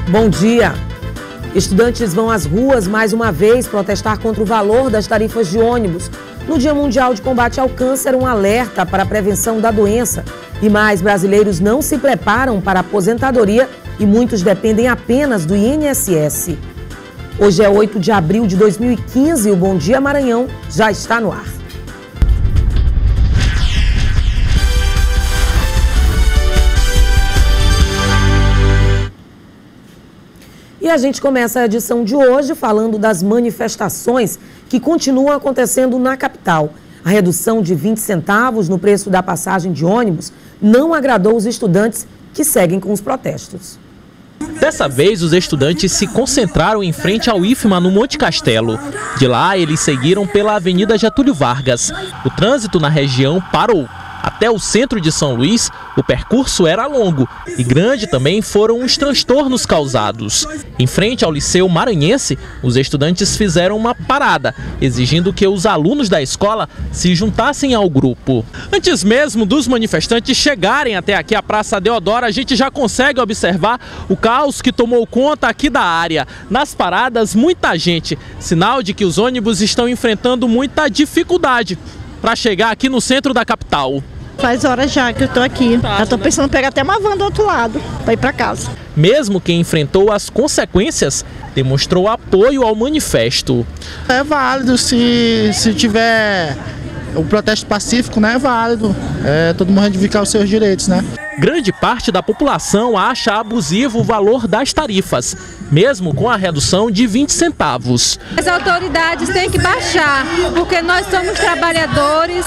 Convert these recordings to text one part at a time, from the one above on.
Bom dia. Estudantes vão às ruas mais uma vez protestar contra o valor das tarifas de ônibus. No Dia Mundial de Combate ao Câncer, um alerta para a prevenção da doença. E mais brasileiros não se preparam para a aposentadoria e muitos dependem apenas do INSS. Hoje é 8 de abril de 2015 e o Bom Dia Maranhão já está no ar. E a gente começa a edição de hoje falando das manifestações que continuam acontecendo na capital. A redução de 20 centavos no preço da passagem de ônibus não agradou os estudantes que seguem com os protestos. Dessa vez, os estudantes se concentraram em frente ao IFMA no Monte Castelo. De lá, eles seguiram pela Avenida Getúlio Vargas. O trânsito na região parou. Até o centro de São Luís, o percurso era longo e grande também foram os transtornos causados. Em frente ao Liceu Maranhense, os estudantes fizeram uma parada, exigindo que os alunos da escola se juntassem ao grupo. Antes mesmo dos manifestantes chegarem até aqui a Praça Deodoro, a gente já consegue observar o caos que tomou conta aqui da área. Nas paradas, muita gente, sinal de que os ônibus estão enfrentando muita dificuldade para chegar aqui no centro da capital. Faz horas já que eu tô aqui. Eu tô pensando em pegar até uma van do outro lado para ir para casa. Mesmo quem enfrentou as consequências demonstrou apoio ao manifesto. É válido se tiver o protesto pacífico, né? É válido. Todo mundo reivindicar os seus direitos, né? Grande parte da população acha abusivo o valor das tarifas, mesmo com a redução de 20 centavos. As autoridades têm que baixar, porque nós somos trabalhadores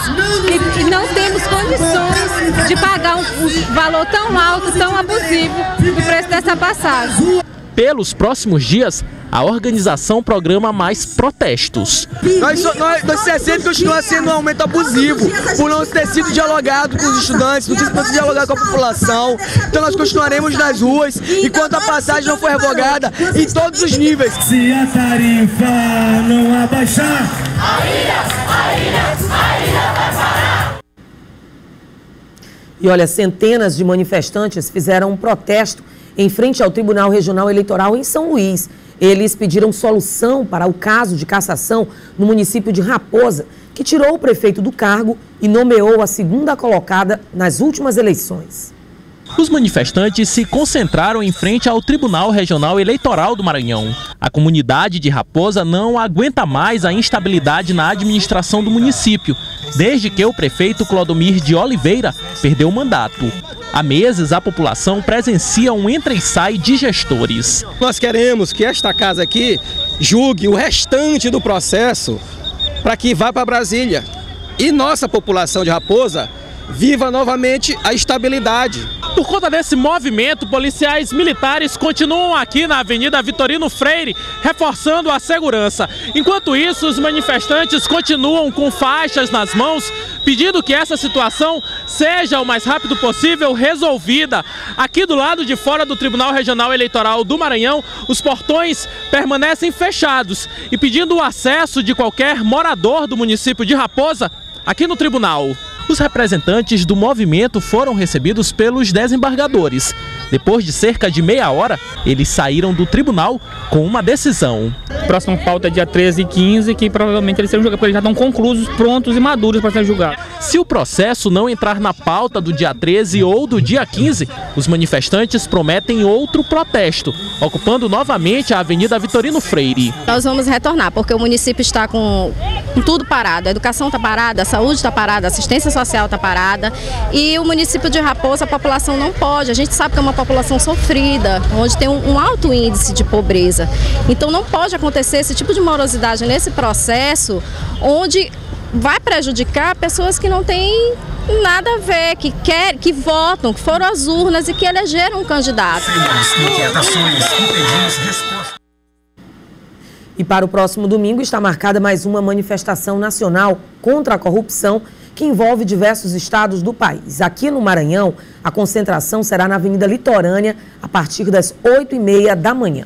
e não temos condições de pagar um valor tão alto, tão abusivo do preço dessa passagem. Pelos próximos dias, a organização programa mais protestos. Nós CSN continua sendo um aumento abusivo, por não ter sido dialogado com os estudantes, não ter sido dialogado com a população. Então nós continuaremos nas ruas enquanto a passagem não for revogada em todos os níveis. Se a tarifa não abaixar, a ilha vai parar. E olha, centenas de manifestantes fizeram um protesto em frente ao Tribunal Regional Eleitoral em São Luís. Eles pediram solução para o caso de cassação no município de Raposa, que tirou o prefeito do cargo e nomeou a segunda colocada nas últimas eleições. Os manifestantes se concentraram em frente ao Tribunal Regional Eleitoral do Maranhão. A comunidade de Raposa não aguenta mais a instabilidade na administração do município, desde que o prefeito Clodomir de Oliveira perdeu o mandato. Há meses, a população presencia um entra e sai de gestores. Nós queremos que esta casa aqui julgue o restante do processo para que vá para Brasília. E nossa população de Raposa viva novamente a estabilidade. Por conta desse movimento, policiais militares continuam aqui na Avenida Vitorino Freire, reforçando a segurança. Enquanto isso, os manifestantes continuam com faixas nas mãos, pedindo que essa situação seja o mais rápido possível resolvida. Aqui do lado de fora do Tribunal Regional Eleitoral do Maranhão, os portões permanecem fechados e pedindo o acesso de qualquer morador do município de Raposa aqui no tribunal. Os representantes do movimento foram recebidos pelos desembargadores. Depois de cerca de meia hora, eles saíram do tribunal com uma decisão. Próxima pauta é dia 13 e 15, que provavelmente eles serão julgados, porque eles já estão conclusos, prontos e maduros para ser julgados. Se o processo não entrar na pauta do dia 13 ou do dia 15, os manifestantes prometem outro protesto, ocupando novamente a Avenida Vitorino Freire. Nós vamos retornar, porque o município está com tudo parado. A educação está parada, a saúde está parada, a assistência social está parada. E o município de Raposa, a população não pode. A gente sabe que é uma população sofrida, onde tem um alto índice de pobreza. Então não pode acontecer esse tipo de morosidade nesse processo, onde vai prejudicar pessoas que não têm nada a ver, que votam, que foram às urnas e que elegeram um candidato. E para o próximo domingo está marcada mais uma manifestação nacional contra a corrupção que envolve diversos estados do país. Aqui no Maranhão, a concentração será na Avenida Litorânea a partir das 8h30 da manhã.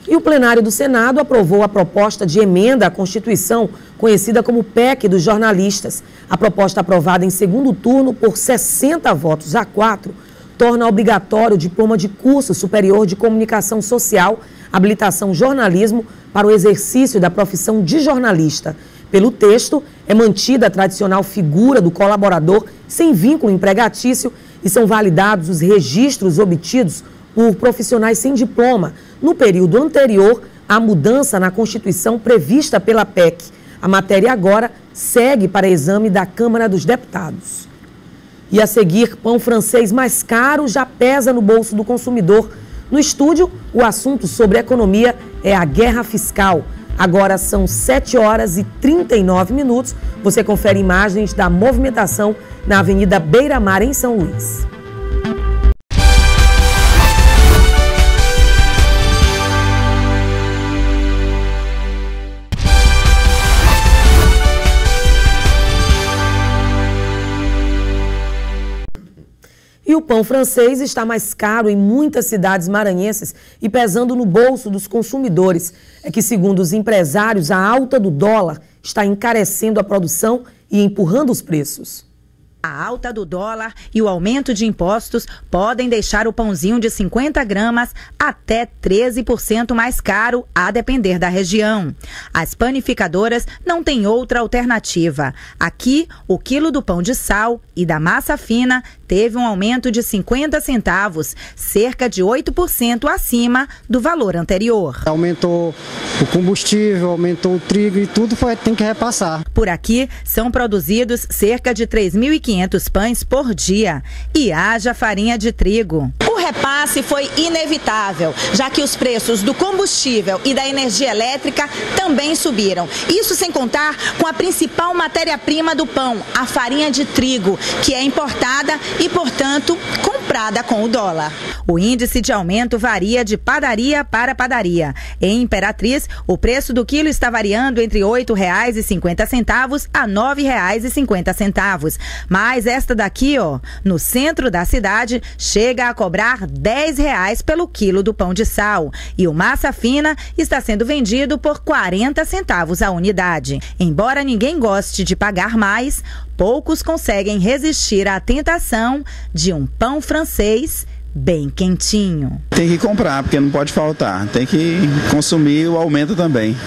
E o plenário do Senado aprovou a proposta de emenda à Constituição, conhecida como PEC dos jornalistas. A proposta aprovada em segundo turno por 60 votos a 4 torna obrigatório o diploma de curso superior de comunicação social, habilitação jornalismo para o exercício da profissão de jornalista. Pelo texto, é mantida a tradicional figura do colaborador sem vínculo empregatício e são validados os registros obtidos por profissionais sem diploma no período anterior à mudança na Constituição prevista pela PEC. A matéria agora segue para exame da Câmara dos Deputados. E a seguir, pão francês mais caro já pesa no bolso do consumidor. No estúdio, o assunto sobre economia é a guerra fiscal. Agora são 7h39. Você confere imagens da movimentação na Avenida Beira-Mar, em São Luís. E o pão francês está mais caro em muitas cidades maranhenses e pesando no bolso dos consumidores. É que, segundo os empresários, a alta do dólar está encarecendo a produção e empurrando os preços. A alta do dólar e o aumento de impostos podem deixar o pãozinho de 50 gramas até 13% mais caro, a depender da região. As panificadoras não têm outra alternativa. Aqui, o quilo do pão de sal e da massa fina teve um aumento de 50 centavos, cerca de 8% acima do valor anterior. Aumentou o combustível, aumentou o trigo e tudo tem que repassar. Por aqui, são produzidos cerca de 3.500 pães por dia e haja farinha de trigo. O repasse foi inevitável, já que os preços do combustível e da energia elétrica também subiram. Isso sem contar com a principal matéria-prima do pão, a farinha de trigo, que é importada e, portanto, comprada com o dólar. O índice de aumento varia de padaria para padaria. Em Imperatriz, o preço do quilo está variando entre R$ 8,50 a R$ 9,50. Mas esta daqui, no centro da cidade, chega a cobrar R$ 10 pelo quilo do pão de sal. E o massa fina está sendo vendido por 40 centavos a unidade. Embora ninguém goste de pagar mais, poucos conseguem resistir à tentação de um pão francês bem quentinho. Tem que comprar, porque não pode faltar. Tem que consumir o aumento também.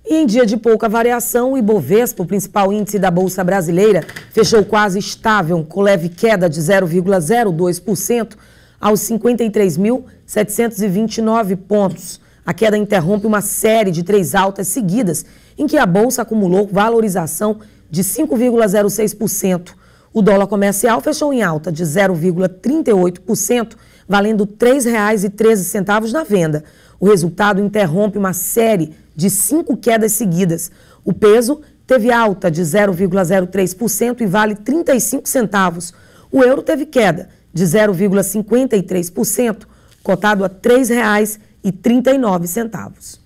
E em dia de pouca variação, o Ibovespa, o principal índice da Bolsa Brasileira, fechou quase estável, com leve queda de 0,02% aos 53.729 pontos. A queda interrompe uma série de 3 altas seguidas, em que a Bolsa acumulou valorização de 5,06%. O dólar comercial fechou em alta de 0,38%, valendo R$ 3,13 na venda. O resultado interrompe uma série de 5 quedas seguidas. O peso teve alta de 0,03% e vale 35 centavos. O euro teve queda de 0,53%, cotado a R$ 3,39.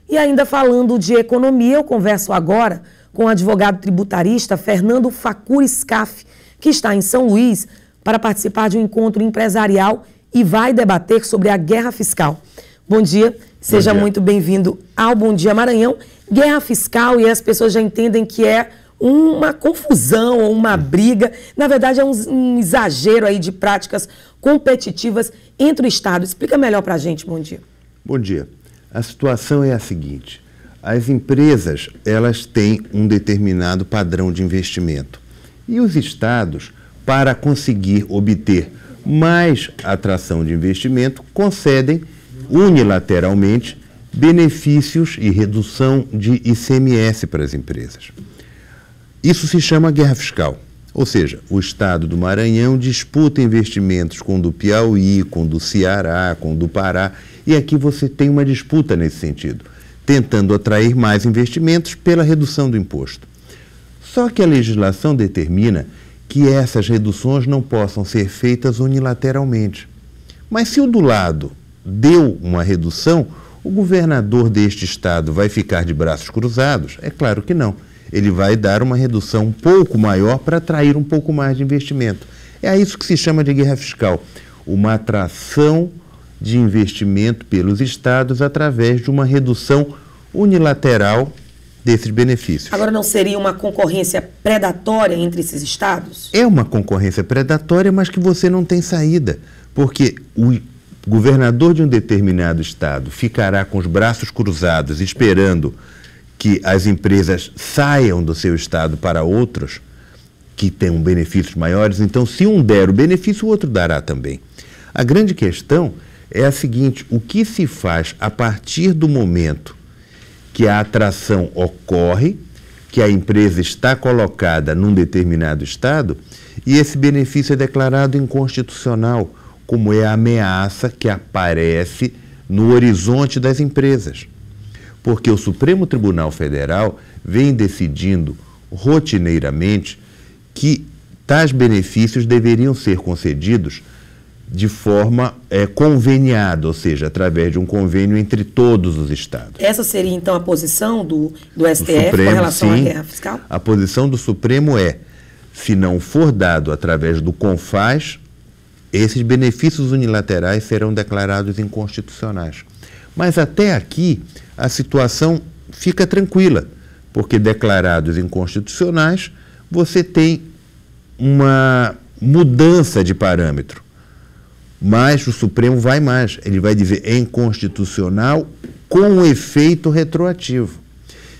E ainda falando de economia, eu converso agora com o advogado tributarista Fernando Facuri Scaff, que está em São Luís para participar de um encontro empresarial e vai debater sobre a guerra fiscal. Bom dia, seja muito bem-vindo ao Bom Dia Maranhão. Guerra fiscal, e as pessoas já entendem que é uma confusão ou uma briga. Na verdade, é um exagero aí de práticas competitivas entre o Estado. Explica melhor para a gente, bom dia. Bom dia. A situação é a seguinte: as empresas, elas têm um determinado padrão de investimento. E os estados, para conseguir obter mais atração de investimento, concedem unilateralmente benefícios e redução de ICMS para as empresas. Isso se chama guerra fiscal. Ou seja, o estado do Maranhão disputa investimentos com o do Piauí, com o do Ceará, com o do Pará, e aqui você tem uma disputa nesse sentido, tentando atrair mais investimentos pela redução do imposto. Só que a legislação determina que essas reduções não possam ser feitas unilateralmente. Mas se o do lado deu uma redução, o governador deste estado vai ficar de braços cruzados? É claro que não. Ele vai dar uma redução um pouco maior para atrair um pouco mais de investimento. É isso que se chama de guerra fiscal. Uma atração de investimento pelos estados através de uma redução unilateral desses benefícios. Agora, não seria uma concorrência predatória entre esses estados? É uma concorrência predatória, mas que você não tem saída, porque o governador de um determinado estado ficará com os braços cruzados esperando que as empresas saiam do seu estado para outros que tenham benefícios maiores. Então, se um der o benefício, o outro dará também. A grande questão é a seguinte: o que se faz a partir do momento que a atração ocorre, que a empresa está colocada num determinado estado e esse benefício é declarado inconstitucional, como é a ameaça que aparece no horizonte das empresas. Porque o Supremo Tribunal Federal vem decidindo rotineiramente que tais benefícios deveriam ser concedidos de forma conveniada, ou seja, através de um convênio entre todos os estados. Essa seria, então, a posição do STF Supremo, com relação à guerra fiscal? A posição do Supremo é, se não for dado através do CONFAS, esses benefícios unilaterais serão declarados inconstitucionais. Mas até aqui, a situação fica tranquila, porque declarados inconstitucionais, você tem uma mudança de parâmetro. Mas o Supremo vai mais, ele vai dizer é inconstitucional com efeito retroativo.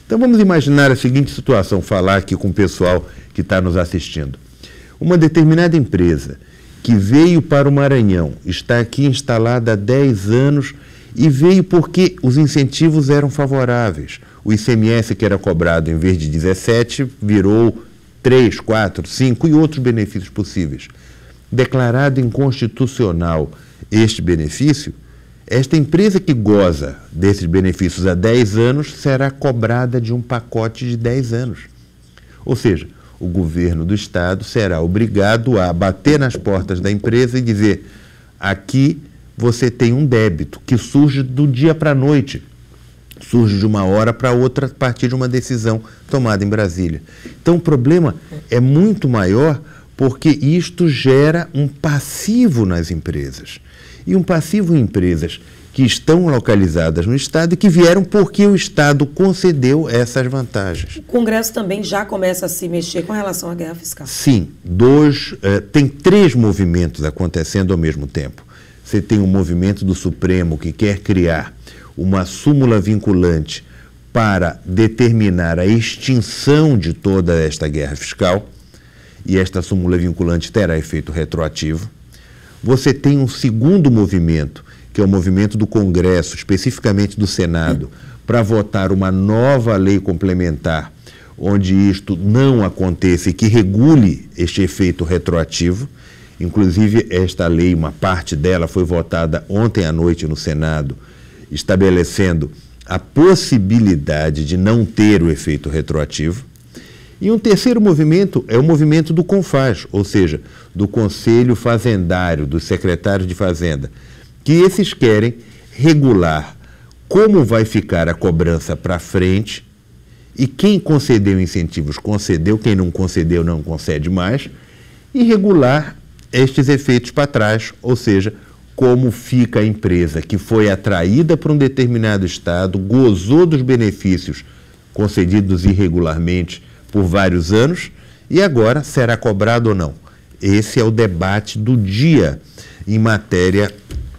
Então vamos imaginar a seguinte situação, falar aqui com o pessoal que está nos assistindo. Uma determinada empresa que veio para o Maranhão, está aqui instalada há 10 anos e veio porque os incentivos eram favoráveis. O ICMS que era cobrado em vez de 17 virou 3, 4, 5 e outros benefícios possíveis. Declarado inconstitucional este benefício, esta empresa que goza desses benefícios há 10 anos será cobrada de um pacote de 10 anos. Ou seja, o governo do estado será obrigado a bater nas portas da empresa e dizer: aqui você tem um débito que surge do dia para a noite, surge de uma hora para outra a partir de uma decisão tomada em Brasília. Então o problema é muito maior, porque isto gera um passivo nas empresas. E um passivo em empresas que estão localizadas no Estado e que vieram porque o Estado concedeu essas vantagens. O Congresso também já começa a se mexer com relação à guerra fiscal. Sim, tem 3 movimentos acontecendo ao mesmo tempo. Você tem um movimento do Supremo que quer criar uma súmula vinculante para determinar a extinção de toda esta guerra fiscal, e esta súmula vinculante terá efeito retroativo. Você tem um segundo movimento, que é o movimento do Congresso, especificamente do Senado, para votar uma nova lei complementar, onde isto não aconteça e que regule este efeito retroativo. Inclusive, esta lei, uma parte dela foi votada ontem à noite no Senado, estabelecendo a possibilidade de não ter o efeito retroativo. E um terceiro movimento é o movimento do CONFAS, ou seja, do Conselho Fazendário, dos secretários de Fazenda, que esses querem regular como vai ficar a cobrança para frente e quem concedeu incentivos concedeu, quem não concedeu não concede mais, e regular estes efeitos para trás, ou seja, como fica a empresa que foi atraída para um determinado estado, gozou dos benefícios concedidos irregularmente por vários anos e agora será cobrado ou não. Esse é o debate do dia em matéria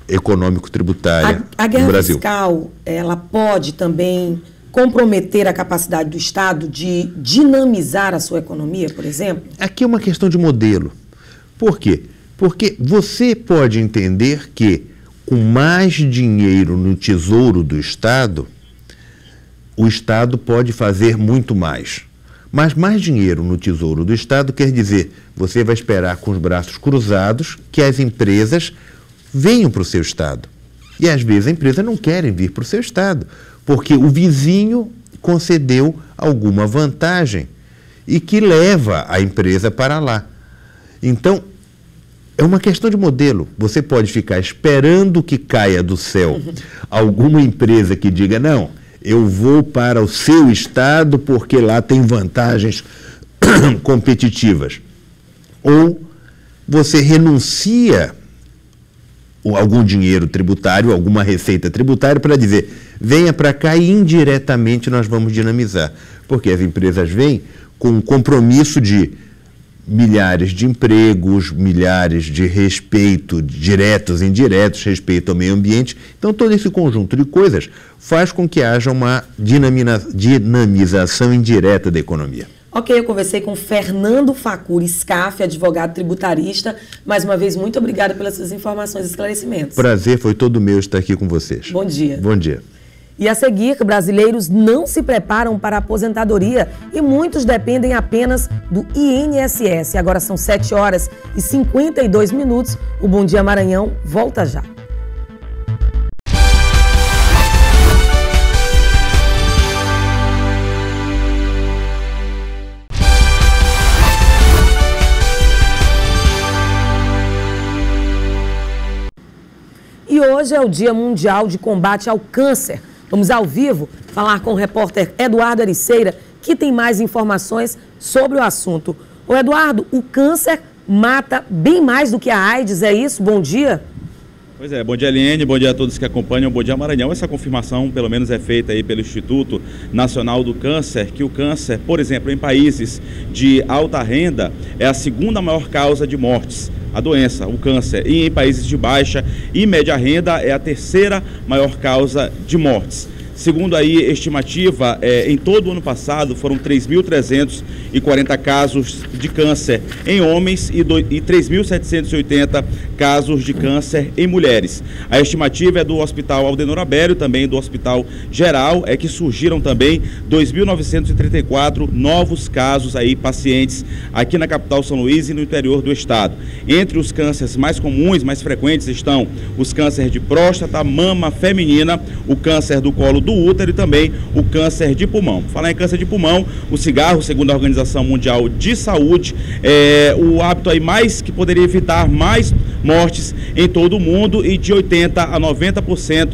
econômico-tributária no Brasil. A guerra fiscal, ela pode também comprometer a capacidade do Estado de dinamizar a sua economia, por exemplo? Aqui é uma questão de modelo. Por quê? Porque você pode entender que com mais dinheiro no tesouro do Estado, o Estado pode fazer muito mais. Mas mais dinheiro no tesouro do Estado quer dizer, você vai esperar com os braços cruzados que as empresas venham para o seu Estado. E às vezes a empresa não quer vir para o seu Estado, porque o vizinho concedeu alguma vantagem e que leva a empresa para lá. Então, é uma questão de modelo. Você pode ficar esperando que caia do céu alguma empresa que diga, não, eu vou para o seu estado porque lá tem vantagens competitivas. Ou você renuncia algum dinheiro tributário, alguma receita tributária para dizer, venha para cá e indiretamente nós vamos dinamizar. Porque as empresas vêm com um compromisso de milhares de empregos, milhares de respeito diretos e indiretos, respeito ao meio ambiente. Então, todo esse conjunto de coisas faz com que haja uma dinamização indireta da economia. Ok, eu conversei com Fernando Facuri Scaf, advogado tributarista. Mais uma vez, muito obrigada pelas suas informações e esclarecimentos. Prazer, foi todo meu estar aqui com vocês. Bom dia. Bom dia. E a seguir, brasileiros não se preparam para a aposentadoria e muitos dependem apenas do INSS. Agora são 7h52. O Bom Dia Maranhão volta já. E hoje é o Dia Mundial de Combate ao Câncer. Vamos ao vivo falar com o repórter Eduardo Ericeira, que tem mais informações sobre o assunto. Ô Eduardo, o câncer mata bem mais do que a AIDS, é isso? Bom dia. Pois é, bom dia Eliane, bom dia a todos que acompanham o Bom Dia Maranhão. Essa confirmação, pelo menos, é feita aí pelo Instituto Nacional do Câncer, que o câncer, por exemplo, em países de alta renda, é a segunda maior causa de mortes. A doença, o câncer, e em países de baixa e média renda é a terceira maior causa de mortes. Segundo aí estimativa, em todo o ano passado foram 3.340 casos de câncer em homens e 3.780 casos de câncer em mulheres. A estimativa é do Hospital Aldenor Abério, também do Hospital Geral, é que surgiram também 2.934 novos casos aí, pacientes aqui na capital São Luís e no interior do estado. Entre os cânceres mais comuns, mais frequentes, estão os cânceres de próstata, mama feminina, o câncer do colo do útero e também o câncer de pulmão. Falar em câncer de pulmão, o cigarro, segundo a Organização Mundial de Saúde, é o hábito aí mais que poderia evitar mais mortes em todo o mundo e de 80% a 90%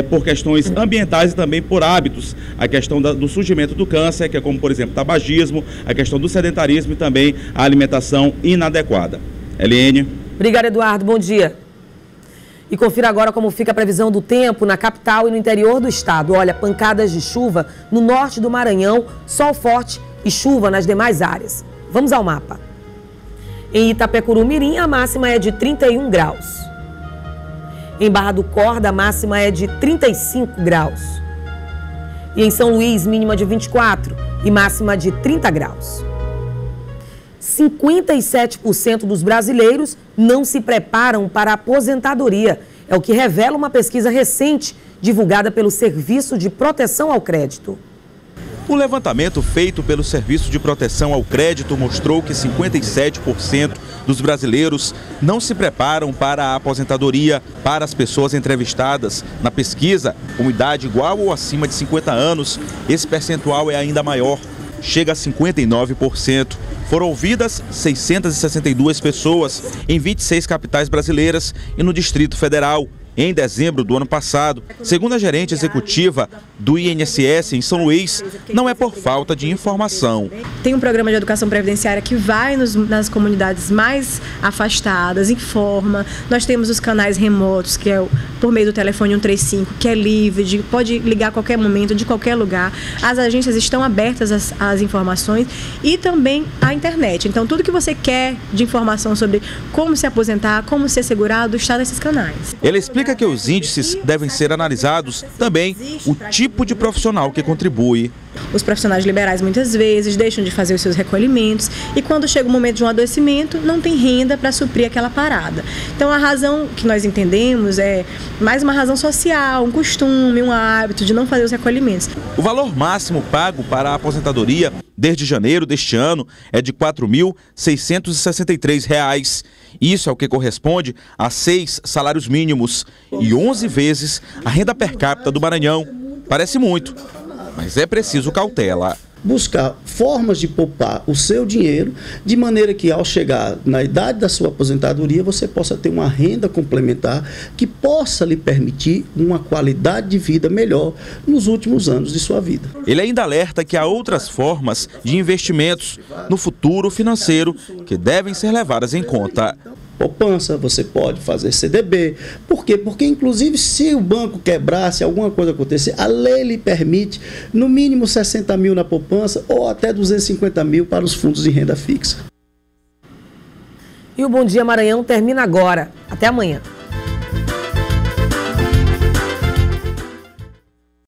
por questões ambientais e também por hábitos. A questão do surgimento do câncer, que é como, por exemplo, tabagismo, a questão do sedentarismo e também a alimentação inadequada. Eliane. Obrigada, Eduardo. Bom dia. E confira agora como fica a previsão do tempo na capital e no interior do estado. Olha, pancadas de chuva no norte do Maranhão, sol forte e chuva nas demais áreas. Vamos ao mapa. Em Itapecuru-Mirim, a máxima é de 31 graus. Em Barra do Corda, a máxima é de 35 graus. E em São Luís, mínima de 24 e máxima de 30 graus. 57% dos brasileiros não se preparam para a aposentadoria. É o que revela uma pesquisa recente divulgada pelo Serviço de Proteção ao Crédito. O levantamento feito pelo Serviço de Proteção ao Crédito mostrou que 57% dos brasileiros não se preparam para a aposentadoria. Para as pessoas entrevistadas na pesquisa, com idade igual ou acima de 50 anos, esse percentual é ainda maior, chega a 59%. Foram ouvidas 662 pessoas em 26 capitais brasileiras e no Distrito Federal. Em dezembro do ano passado, segundo a gerente executiva do INSS em São Luís, não é por falta de informação. Tem um programa de educação previdenciária que vai nas comunidades mais afastadas, informa. Nós temos os canais remotos, que é por meio do telefone 135, que é livre, pode ligar a qualquer momento, de qualquer lugar. As agências estão abertas às informações e também à internet. Então, tudo que você quer de informação sobre como se aposentar, como ser segurado, está nesses canais. Ele explica que os índices devem ser analisados, também o tipo de profissional que contribui. Os profissionais liberais muitas vezes deixam de fazer os seus recolhimentos e quando chega o momento de um adoecimento não tem renda para suprir aquela parada. Então a razão que nós entendemos é mais uma razão social, um costume, um hábito de não fazer os recolhimentos. O valor máximo pago para a aposentadoria desde janeiro deste ano é de R$ 4.663. Isso é o que corresponde a 6 salários mínimos e 11 vezes a renda per capita do Maranhão. Parece muito, mas é preciso cautela. Buscar formas de poupar o seu dinheiro, de maneira que ao chegar na idade da sua aposentadoria, você possa ter uma renda complementar que possa lhe permitir uma qualidade de vida melhor nos últimos anos de sua vida. Ele ainda alerta que há outras formas de investimentos no futuro financeiro que devem ser levadas em conta. poupança, você pode fazer CDB. Por quê? Porque, inclusive, se o banco quebrar, se alguma coisa acontecer, a lei lhe permite, no mínimo 60 mil na poupança ou até 250 mil para os fundos de renda fixa. E o Bom Dia Maranhão termina agora. Até amanhã.